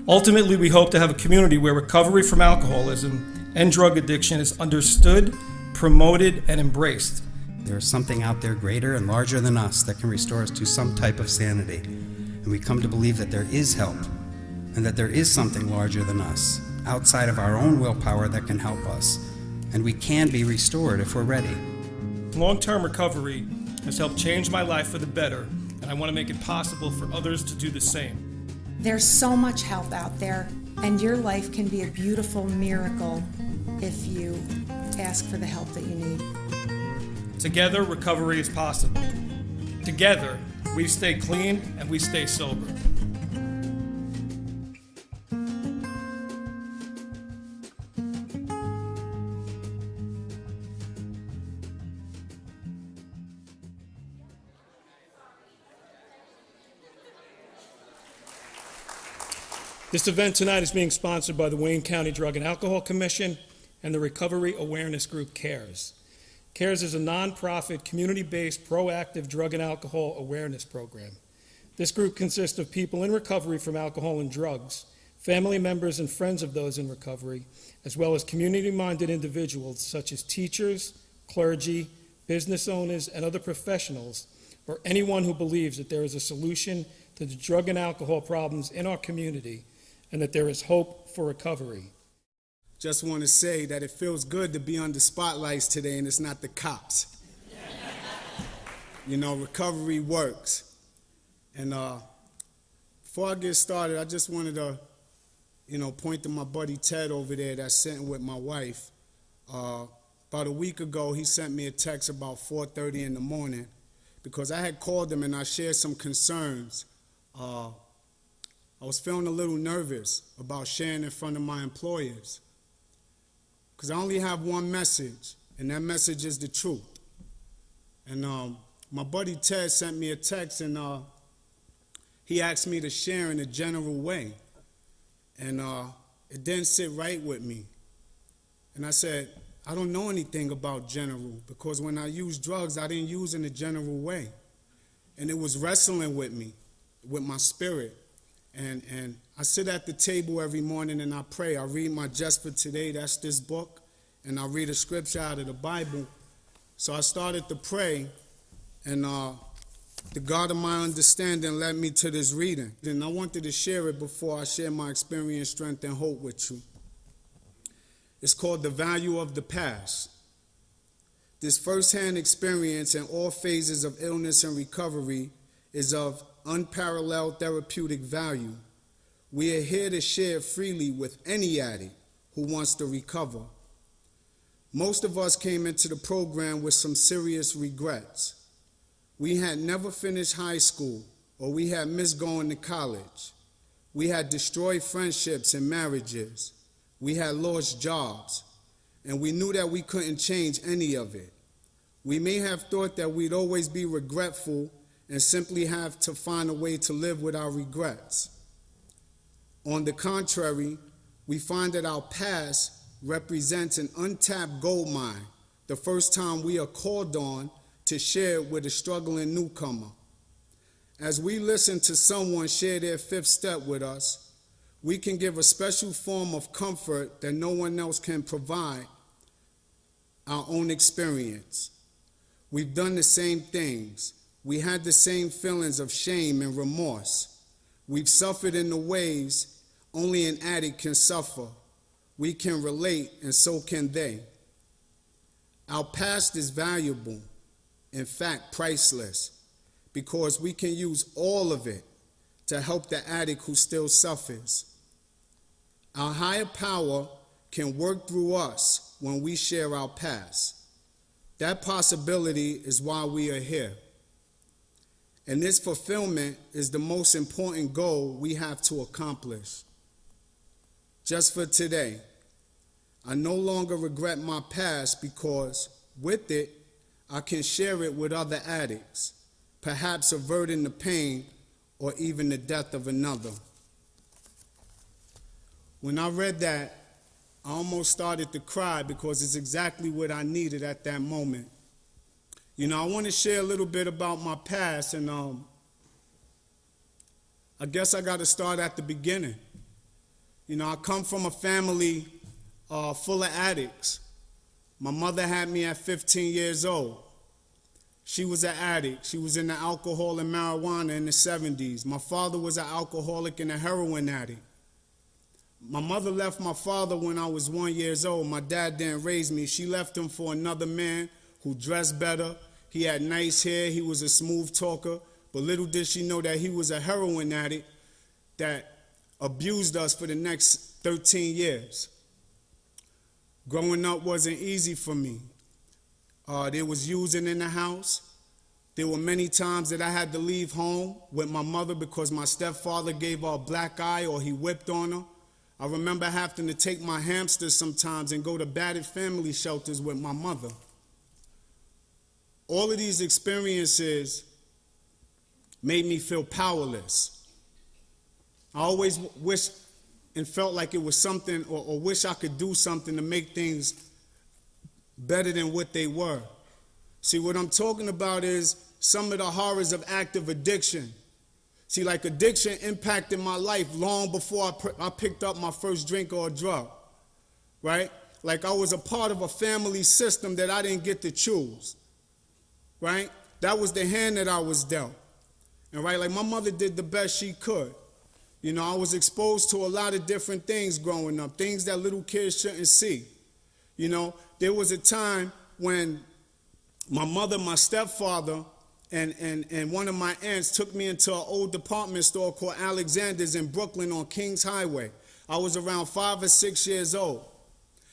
Ultimately, we hope to have a community where recovery from alcoholism and drug addiction is understood, promoted, and embraced. There's something out there greater and larger than us that can restore us to some type of sanity. And we come to believe that there is help and that there is something larger than us, outside of our own willpower, that can help us. And we can be restored if we're ready. Long-term recovery has helped change my life for the better, and I want to make it possible for others to do the same. There's so much help out there, and your life can be a beautiful miracle if you ask for the help that you need. Together, recovery is possible. Together, we stay clean and we stay sober. This event tonight is being sponsored by the Wayne County Drug and Alcohol Commission and the recovery awareness group CARES. CARES is a nonprofit, community-based, proactive drug and alcohol awareness program. This group consists of people in recovery from alcohol and drugs, family members and friends of those in recovery, as well as community-minded individuals such as teachers, clergy, business owners, and other professionals, or anyone who believes that there is a solution to the drug and alcohol problems in our community and that there is hope for recovery. Just want to say that it feels good to be under spotlights today and it's not the cops. You know, recovery works. And before I get started, I just wanted to, point to my buddy Ted over there that's sitting with my wife. About a week ago, he sent me a text about 4:30 in the morning because I had called him and I shared some concerns. I was feeling a little nervous about sharing in front of my employers because I only have one message, and that message is the truth. And my buddy Ted sent me a text, and he asked me to share in a general way, and it didn't sit right with me. And I said, I don't know anything about general because when I used drugs, I didn't use in a general way. And it was wrestling with me, with my spirit. And I sit at the table every morning and I pray. I read my Just for Today, that's this book, and I read a scripture out of the Bible. So I started to pray, and the God of my understanding led me to this reading. And I wanted to share it before I share my experience, strength, and hope with you. It's called The Value of the Past. This firsthand experience in all phases of illness and recovery is of unparalleled therapeutic value. We are here to share freely with any addict who wants to recover. Most of us came into the program with some serious regrets. We had never finished high school, or we had missed going to college. We had destroyed friendships and marriages. We had lost jobs, and we knew that we couldn't change any of it. We may have thought that we'd always be regretful and simply have to find a way to live with our regrets. On the contrary, we find that our past represents an untapped gold mine the first time we are called on to share it with a struggling newcomer. As we listen to someone share their fifth step with us, we can give a special form of comfort that no one else can provide, our own experience. We've done the same things. We had the same feelings of shame and remorse. We've suffered in the ways only an addict can suffer. We can relate, and so can they. Our past is valuable, in fact, priceless, because we can use all of it to help the addict who still suffers. Our higher power can work through us when we share our past. That possibility is why we are here. And this fulfillment is the most important goal we have to accomplish. Just for today, I no longer regret my past because with it, I can share it with other addicts, perhaps averting the pain or even the death of another. When I read that, I almost started to cry because it's exactly what I needed at that moment. I want to share a little bit about my past, and I guess I got to start at the beginning. You know, I come from a family full of addicts. My mother had me at 15 years old. She was an addict. She was into alcohol and marijuana in the 70s. My father was an alcoholic and a heroin addict. My mother left my father when I was 1 year old. My dad didn't raise me. She left him for another man who dressed better. He had nice hair. He was a smooth talker. But little did she know that he was a heroin addict that abused us for the next 13 years. Growing up wasn't easy for me. There was using in the house. There were many times that I had to leave home with my mother because my stepfather gave her a black eye or he whipped on her. I remember having to take my hamsters sometimes and go to battered family shelters with my mother. All of these experiences made me feel powerless. I always wished and felt like it was something, or wish I could do something to make things better than what they were. See, what I'm talking about is some of the horrors of active addiction. See, like addiction impacted my life long before I picked up my first drink or a drug, right? Like I was a part of a family system that I didn't get to choose, right? That was the hand that I was dealt. And right, like my mother did the best she could. You know, I was exposed to a lot of different things growing up, things that little kids shouldn't see. You know, there was a time when my mother, my stepfather, and one of my aunts took me into an old department store called Alexander's in Brooklyn on Kings Highway. I was around 5 or 6 years old.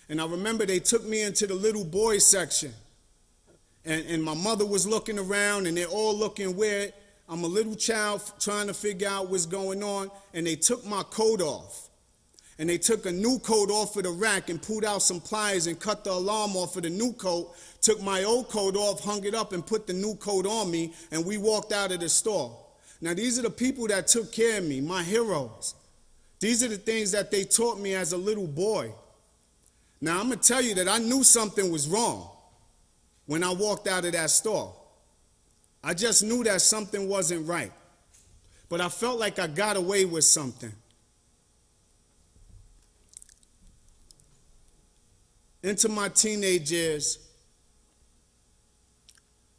And I remember they took me into the little boys section. And my mother was looking around and they're all looking weird. I'm a little child trying to figure out what's going on, and they took my coat off. And they took a new coat off of the rack and pulled out some pliers and cut the alarm off of the new coat, took my old coat off, hung it up, and put the new coat on me, and we walked out of the store. Now, these are the people that took care of me, my heroes. These are the things that they taught me as a little boy. Now, I'm going to tell you that I knew something was wrong when I walked out of that store. I just knew that something wasn't right. But I felt like I got away with something. Into my teenage years,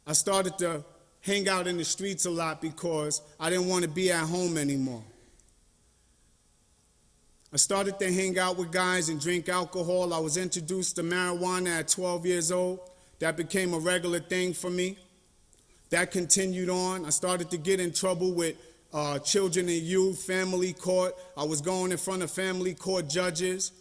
I started to hang out in the streets a lot because I didn't want to be at home anymore. I started to hang out with guys and drink alcohol. I was introduced to marijuana at 12 years old. That became a regular thing for me. That continued on. I started to get in trouble with children and youth, family court. I was going in front of family court judges.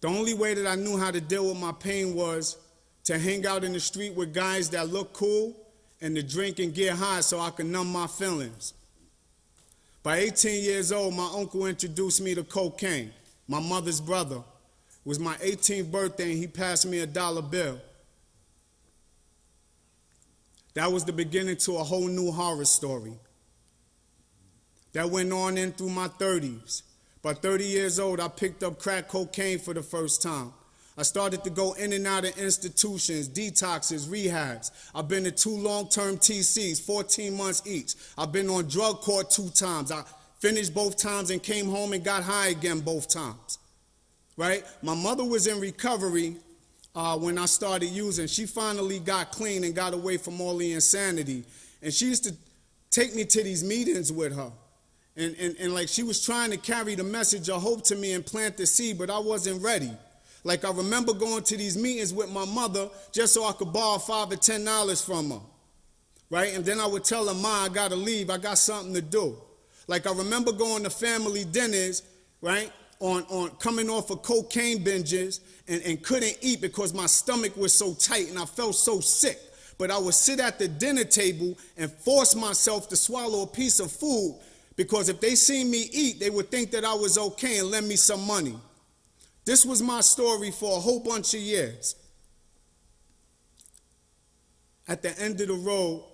The only way that I knew how to deal with my pain was to hang out in the street with guys that look cool and to drink and get high so I could numb my feelings. By 18 years old, my uncle introduced me to cocaine, my mother's brother. It was my 18th birthday and he passed me a $1 bill. That was the beginning to a whole new horror story. That went on in through my 30s. By 30 years old, I picked up crack cocaine for the first time. I started to go in and out of institutions, detoxes, rehabs. I've been to 2 long-term TCs, 14 months each. I've been on drug court 2 times. I finished both times and came home and got high again both times. Right? My mother was in recovery when I started using. She finally got clean and got away from all the insanity. And she used to take me to these meetings with her. And like she was trying to carry the message of hope to me and plant the seed, but I wasn't ready. Like I remember going to these meetings with my mother just so I could borrow $5 or $10 from her. Right? And then I would tell her, Ma, I gotta leave, I got something to do. Like I remember going to family dinners, right? On coming off of cocaine binges and couldn't eat because my stomach was so tight and I felt so sick. But I would sit at the dinner table and force myself to swallow a piece of food because if they seen me eat, they would think that I was okay and lend me some money. This was my story for a whole bunch of years. At the end of the road,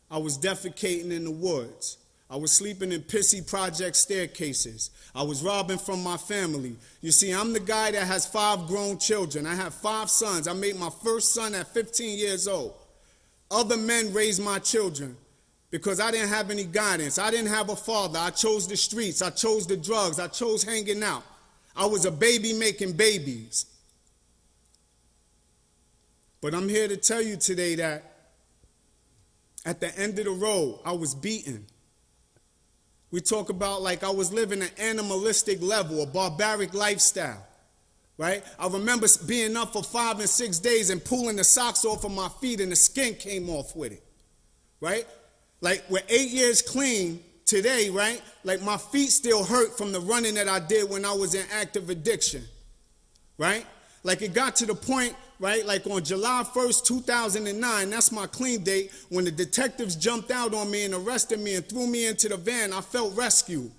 I was defecating in the woods. I was sleeping in pissy project staircases. I was robbing from my family. You see, I'm the guy that has 5 grown children. I have 5 sons. I made my first son at 15 years old. Other men raised my children because I didn't have any guidance. I didn't have a father. I chose the streets. I chose the drugs. I chose hanging out. I was a baby making babies. But I'm here to tell you today that at the end of the road, I was beaten. We talk about like I was living an animalistic level, a barbaric lifestyle, right? I remember being up for 5 and 6 days and pulling the socks off of my feet and the skin came off with it, right? Like with 8 years clean today, right? Like my feet still hurt from the running that I did when I was in active addiction, right? Like it got to the point, right? Like on July 1st, 2009, that's my clean date, when the detectives jumped out on me and arrested me and threw me into the van, I felt rescued,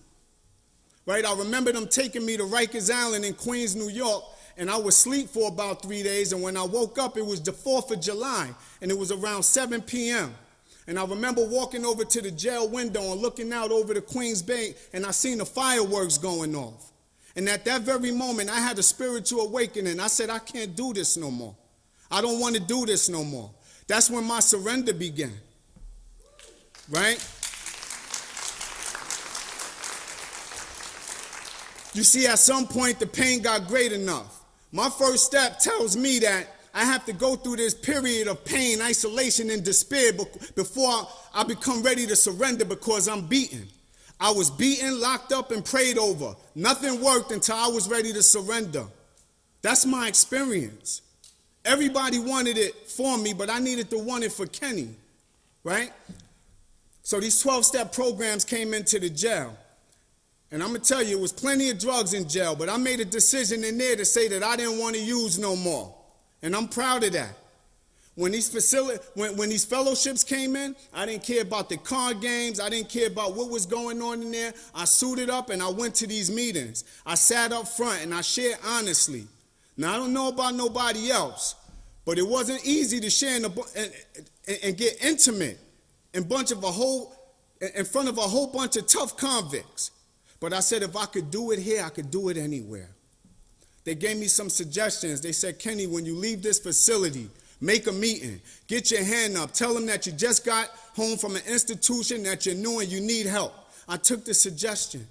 right? I remember them taking me to Rikers Island in Queens, New York, and I was asleep for about 3 days, and when I woke up, it was the 4th of July, and it was around 7 p.m., and I remember walking over to the jail window and looking out over the Queens Bay, and I seen the fireworks going off. And at that very moment, I had a spiritual awakening. I said, I can't do this no more. I don't want to do this no more. That's when my surrender began, right? You see, at some point, the pain got great enough. My first step tells me that I have to go through this period of pain, isolation, and despair before I become ready to surrender, because I'm beaten. I was beaten, locked up, and prayed over. Nothing worked until I was ready to surrender. That's my experience. Everybody wanted it for me, but I needed to want it for Kenny, right? So these 12-step programs came into the jail. And I'm going to tell you, it was plenty of drugs in jail, but I made a decision in there to say that I didn't want to use no more. And I'm proud of that. When these fellowships came in, I didn't care about the card games. I didn't care about what was going on in there. I suited up and I went to these meetings. I sat up front and I shared honestly. Now, I don't know about nobody else, but it wasn't easy to share and get intimate in front of a whole bunch of tough convicts. But I said, if I could do it here, I could do it anywhere. They gave me some suggestions. They said, Kenny, when you leave this facility, make a meeting. Get your hand up. Tell them that you just got home from an institution, that you're new and you need help. I took the suggestion.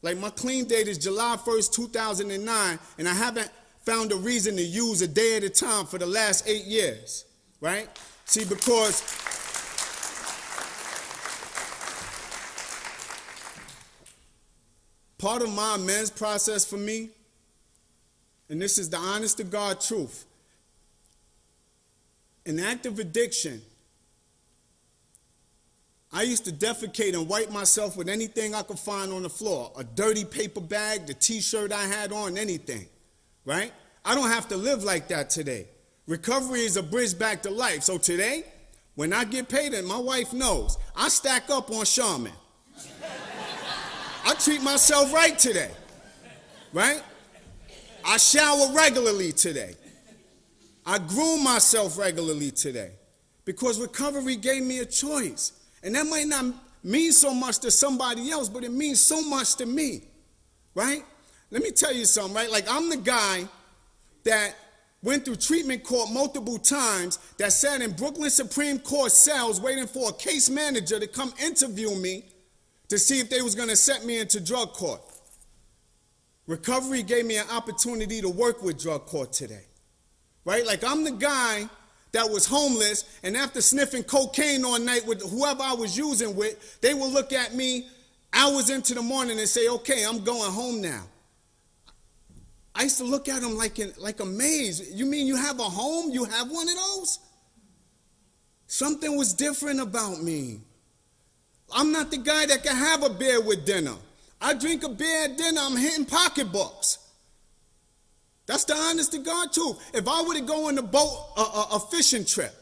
Like my clean date is July 1st, 2009, and I haven't found a reason to use a day at a time for the last 8 years, right? See, because part of my amends process for me, and this is the honest to God truth, in active addiction, I used to defecate and wipe myself with anything I could find on the floor, a dirty paper bag, the t-shirt I had on, anything, right? I don't have to live like that today. Recovery is a bridge back to life. So today, when I get paid, and my wife knows, I stack up on Charmin. I treat myself right today, right? I shower regularly today. I groom myself regularly today, because recovery gave me a choice. And that might not mean so much to somebody else, but it means so much to me, right? Let me tell you something, right? Like, I'm the guy that went through treatment court multiple times, that sat in Brooklyn Supreme Court cells waiting for a case manager to come interview me to see if they was going to set me into drug court. Recovery gave me an opportunity to work with drug court today, right? Like, I'm the guy that was homeless, and after sniffing cocaine all night with whoever I was using with, they would look at me hours into the morning and say, okay, I'm going home now. I used to look at them like amazed. You mean you have a home? You have one of those? Something was different about me. I'm not the guy that can have a beer with dinner. I drink a beer at dinner, I'm hitting pocketbooks. That's the honest to God truth. If I were to go on a boat, a fishing trip,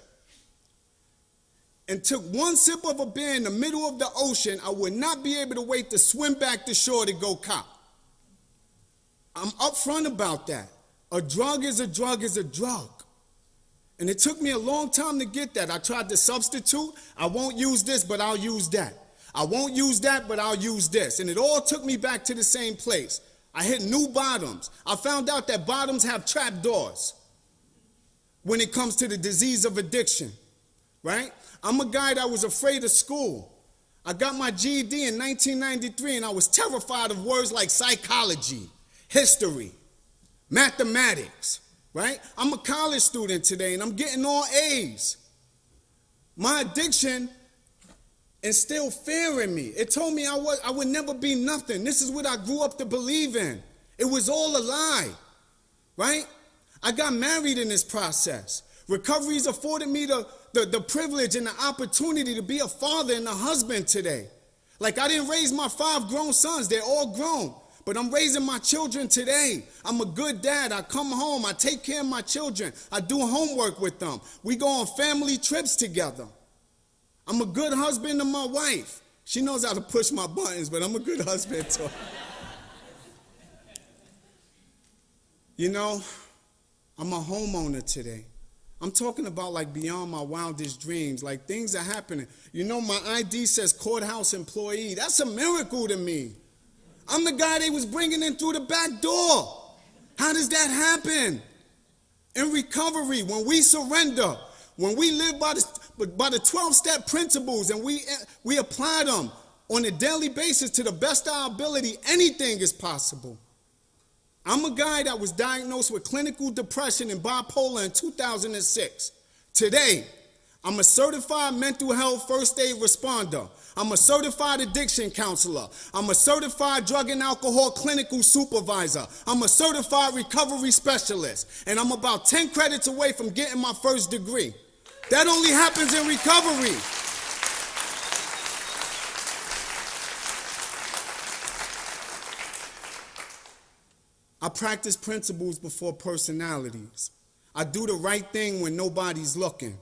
and took one sip of a beer in the middle of the ocean, I would not be able to wait to swim back to shore to go cop. I'm upfront about that. A drug is a drug is a drug. And it took me a long time to get that. I tried to substitute. I won't use this, but I'll use that. I won't use that, but I'll use this. And it all took me back to the same place. I hit new bottoms. I found out that bottoms have trap doors when it comes to the disease of addiction, right? I'm a guy that was afraid of school. I got my GED in 1993, and I was terrified of words like psychology, history, mathematics, right? I'm a college student today, and I'm getting all A's. My addiction instilled fear in me. It told me I would never be nothing. This is what I grew up to believe in. It was all a lie, right? I got married in this process. Recovery's afforded me the privilege and the opportunity to be a father and a husband today. Like, I didn't raise my 5 grown sons. They're all grown. But I'm raising my children today. I'm a good dad. I come home. I take care of my children. I do homework with them. We go on family trips together. I'm a good husband to my wife. She knows how to push my buttons, but I'm a good husband to her. You know, I'm a homeowner today. I'm talking about like beyond my wildest dreams, like things are happening. You know, my ID says courthouse employee. That's a miracle to me. I'm the guy they was bringing in through the back door. How does that happen? In recovery, when we surrender, when we live by the 12-step principles and we apply them on a daily basis to the best of our ability, anything is possible. I'm a guy that was diagnosed with clinical depression and bipolar in 2006. Today, I'm a certified mental health first aid responder. I'm a certified addiction counselor. I'm a certified drug and alcohol clinical supervisor. I'm a certified recovery specialist. And I'm about 10 credits away from getting my first degree. That only happens in recovery. I practice principles before personalities. I do the right thing when nobody's looking.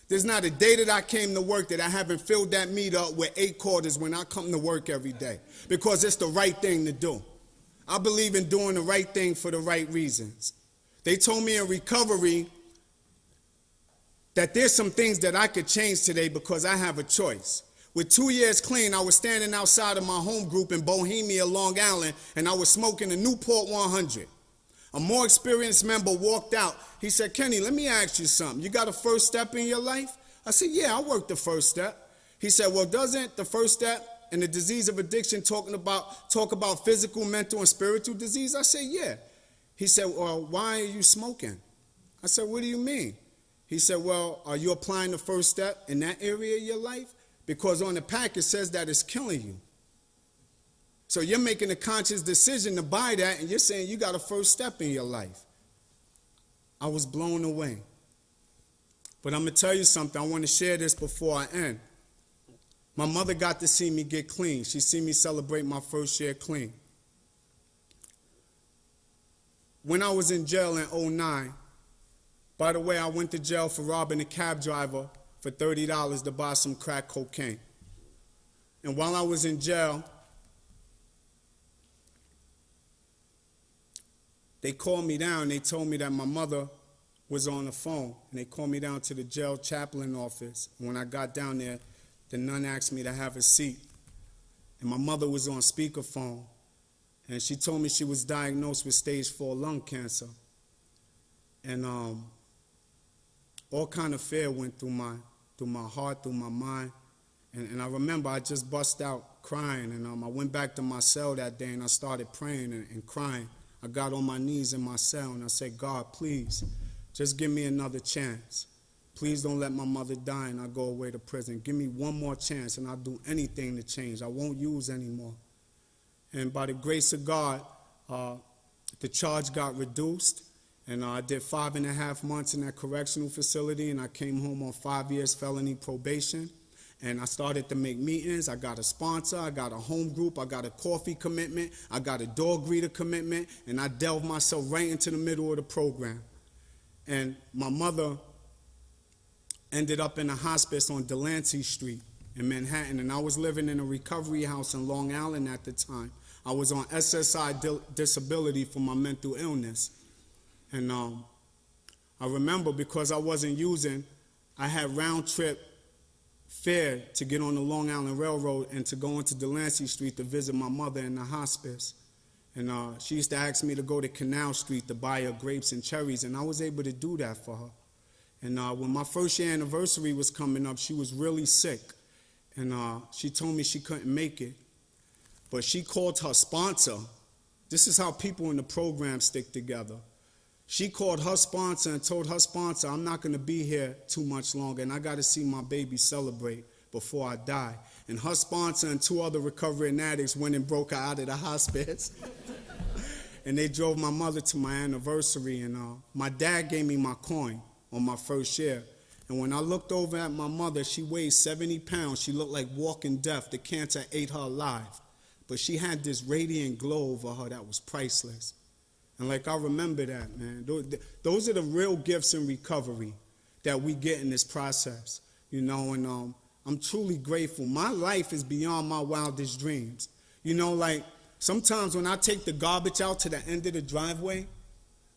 There's not a day that I came to work that I haven't filled that meat up with 8 quarters when I come to work every day, because it's the right thing to do. I believe in doing the right thing for the right reasons. They told me in recovery that there's some things that I could change today because I have a choice. With 2 years clean, I was standing outside of my home group in Bohemia, Long Island, and I was smoking a Newport 100. A more experienced member walked out. He said, "Kenny, let me ask you something. You got a first step in your life?" I said, "Yeah, I worked the first step." He said, "Well, doesn't the first step in the disease of addiction talk about physical, mental, and spiritual disease?" I said, "Yeah." He said, "Well, why are you smoking?" I said, "What do you mean?" He said, "Well, are you applying the first step in that area of your life? Because on the pack it says that it's killing you. So you're making a conscious decision to buy that, and you're saying you got a first step in your life." I was blown away. But I'm going to tell you something. I want to share this before I end. My mother got to see me get clean. She seen me celebrate my first year clean. When I was in jail in 2009, by the way, I went to jail for robbing a cab driver for $30 to buy some crack cocaine. And while I was in jail, they called me down. They told me that my mother was on the phone. And they called me down to the jail chaplain office. And when I got down there, the nun asked me to have a seat. And my mother was on speakerphone. And she told me she was diagnosed with stage 4 lung cancer. And all kind of fear went through my heart, through my mind. And I remember I just bust out crying. And I went back to my cell that day and I started praying and crying. I got on my knees in my cell and I said, "God, please, just give me another chance. Please don't let my mother die and I go away to prison. Give me one more chance and I'll do anything to change. I won't use anymore." And by the grace of God, the charge got reduced. And I did 5.5 months in that correctional facility, and I came home on 5 years felony probation. And I started to make meetings. I got a sponsor. I got a home group. I got a coffee commitment. I got a dog greeter commitment. And I delved myself right into the middle of the program. And my mother ended up in a hospice on Delancey Street in Manhattan. And I was living in a recovery house in Long Island at the time. I was on SSI disability for my mental illness. And I remember, because I wasn't using, I had round-trip fare to get on the Long Island Railroad and to go into Delancey Street to visit my mother in the hospice. And she used to ask me to go to Canal Street to buy her grapes and cherries, and I was able to do that for her. And when my first year anniversary was coming up, she was really sick. And she told me she couldn't make it. But she called her sponsor. This is how people in the program stick together. She called her sponsor and told her sponsor, I'm not going to be here too much longer, and I got to see my baby celebrate before I die. And her sponsor and 2 other recovering addicts went and broke her out of the hospice. And they drove my mother to my anniversary, and my dad gave me my coin on my first year. And when I looked over at my mother, she weighed 70 pounds. She looked like walking death. The cancer ate her alive. But she had this radiant glow over her that was priceless. And like, I remember that, man. Those are the real gifts in recovery that we get in this process, you know, and I'm truly grateful. My life is beyond my wildest dreams. You know, like, sometimes when I take the garbage out to the end of the driveway,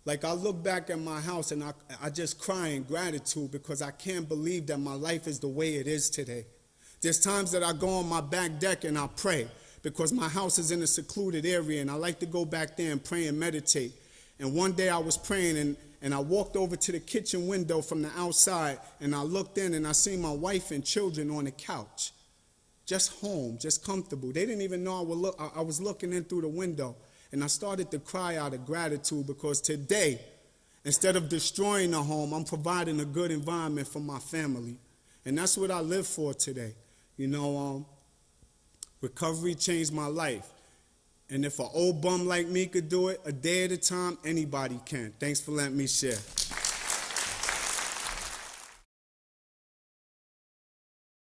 like, I look back at my house and I just cry in gratitude because I can't believe that my life is the way it is today. There's times that I go on my back deck and I pray because my house is in a secluded area, and I like to go back there and pray and meditate. And one day I was praying, and I walked over to the kitchen window from the outside, and I looked in, and I seen my wife and children on the couch, just home, just comfortable. They didn't even know I was looking in through the window. And I started to cry out of gratitude because today, instead of destroying the home, I'm providing a good environment for my family. And that's what I live for today. You know, recovery changed my life. And if an old bum like me could do it a day at a time, anybody can. Thanks for letting me share.